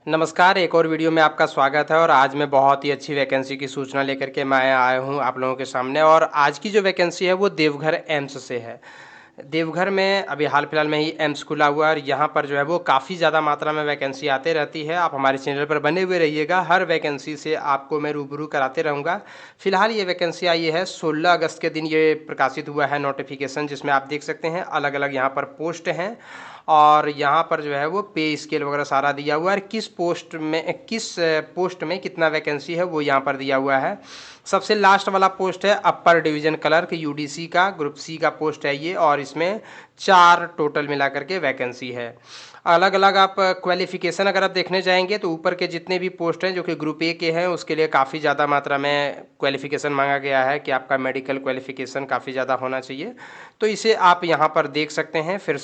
नमस्कार, एक और वीडियो में आपका स्वागत है और आज मैं बहुत ही अच्छी वैकेंसी की सूचना लेकर के मैं आया हूँ आप लोगों के सामने। और आज की जो वैकेंसी है वो देवघर एम्स से है। देवघर में अभी हाल-फिलहाल में ही एम्स खुला हुआ है और यहाँ पर जो है वो काफ़ी ज़्यादा मात्रा में वैकेंसी आते रहती है। आप हमारे चैनल पर बने हुए रहिएगा, हर वैकेंसी से आपको मैं रूबरू कराते रहूँगा। फिलहाल ये वैकेंसी आई है 16 अगस्त के दिन ये प्रकाशित हुआ है नोटिफ़िकेशन, जिसमें आप देख सकते हैं अलग-अलग यहाँ पर पोस्ट हैं और यहाँ पर जो है वो पे स्केल वगैरह सारा दिया हुआ है और किस पोस्ट में कितना वैकेंसी है वो यहाँ पर दिया हुआ है। सबसे लास्ट वाला पोस्ट है अपर डिवीज़न क्लर्क यूडीसी का ग्रुप सी का पोस्ट है ये, और इसमें 4 टोटल मिला करके वैकेंसी है। अलग-अलग आप क्वालिफ़िकेशन अगर आप देखने जाएँगे तो ऊपर के जितने भी पोस्ट हैं जो कि ग्रुप ए के हैं उसके लिए काफ़ी ज़्यादा मात्रा में क्वालिफ़िकेशन माँगा गया है कि आपका मेडिकल क्वालिफ़िकेशन काफ़ी ज़्यादा होना चाहिए। तो इसे आप यहाँ पर देख सकते हैं। फिर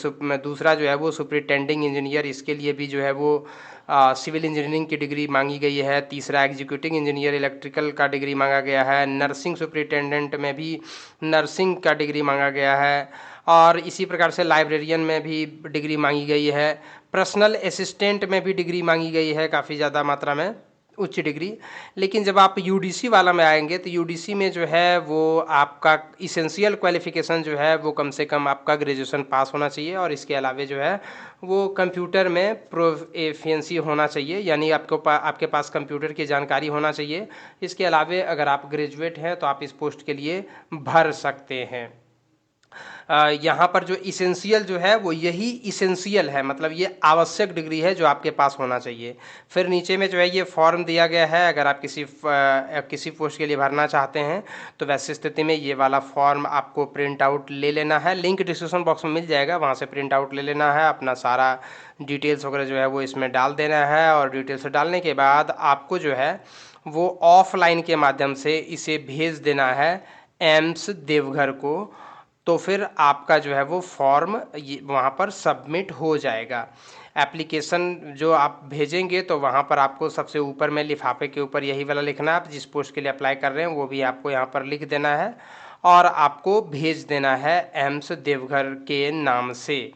दूसरा जो है वो सुपरिटेंडिंग इंजीनियर, इसके लिए भी जो है वो सिविल इंजीनियरिंग की डिग्री मांगी गई है। तीसरा एग्जीक्यूटिव इंजीनियर इलेक्ट्रिकल का डिग्री मांगा गया है। नर्सिंग सुपरिटेंडेंट में भी नर्सिंग का डिग्री मांगा गया है और इसी प्रकार से लाइब्रेरियन में भी डिग्री मांगी गई है। पर्सनल असिस्टेंट में भी डिग्री मांगी गई है काफ़ी ज़्यादा मात्रा में, उच्च डिग्री। लेकिन जब आप यूडीसी वाला में आएँगे तो यूडीसी में जो है वो आपका इसेंशियल क्वालिफ़िकेशन जो है वो कम से कम आपका ग्रेजुएशन पास होना चाहिए और इसके अलावे जो है वो कंप्यूटर में प्रोफिशिएंसी होना चाहिए, यानी आपके पास कंप्यूटर की जानकारी होना चाहिए। इसके अलावे अगर आप ग्रेजुएट हैं तो आप इस पोस्ट के लिए भर सकते हैं। यहाँ पर जो इसेंशियल जो है वो यही इसेंशियल है, मतलब ये आवश्यक डिग्री है जो आपके पास होना चाहिए। फिर नीचे में जो है ये फॉर्म दिया गया है, अगर आप किसी पोस्ट के लिए भरना चाहते हैं तो वैसी स्थिति में ये वाला फॉर्म आपको प्रिंट आउट ले लेना है। लिंक डिस्क्रिप्शन बॉक्स में मिल जाएगा, वहाँ से प्रिंट आउट ले लेना है। अपना सारा डिटेल्स वगैरह जो है वो इसमें डाल देना है और डिटेल्स डालने के बाद आपको जो है वो ऑफलाइन के माध्यम से इसे भेज देना है एम्स देवघर को। तो फिर आपका जो है वो फॉर्म ये वहाँ पर सबमिट हो जाएगा। एप्लीकेशन जो आप भेजेंगे तो वहाँ पर आपको सबसे ऊपर में लिफाफे के ऊपर यही वाला लिखना है, आप जिस पोस्ट के लिए अप्लाई कर रहे हैं वो भी आपको यहाँ पर लिख देना है और आपको भेज देना है एम्स देवघर के नाम से।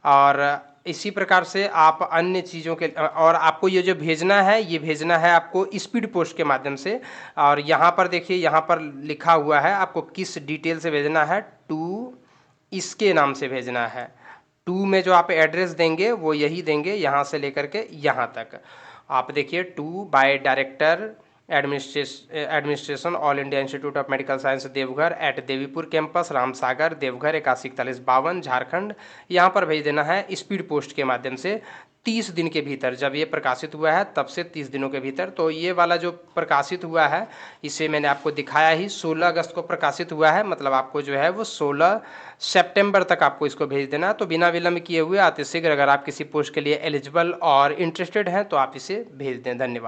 और इसी प्रकार से आप अन्य चीज़ों के और आपको ये जो भेजना है ये भेजना है आपको स्पीड पोस्ट के माध्यम से। और यहाँ पर देखिए, यहाँ पर लिखा हुआ है आपको किस डिटेल से भेजना है। टू इसके नाम से भेजना है। टू में जो आप एड्रेस देंगे वो यही देंगे, यहाँ से लेकर के यहाँ तक। आप देखिए, to by director administration all India institute of medical science Deoghar at Devipur campus Ramsagar Deoghar 814152 Jharkhand. यहाँ पर भेज देना है स्पीड पोस्ट के माध्यम से 30 दिन के भीतर। जब ये प्रकाशित हुआ है तब से 30 दिनों के भीतर। तो ये वाला जो प्रकाशित हुआ है इसे मैंने आपको दिखाया ही, 16 अगस्त को प्रकाशित हुआ है, मतलब आपको जो है वो 16 सितंबर तक आपको इसको भेज देना। तो बिना विलंब किए हुए अतिशीघ्र अगर आप किसी पोस्ट के लिए एलिजिबल और इंटरेस्टेड हैं तो आप इसे भेज दें। धन्यवाद।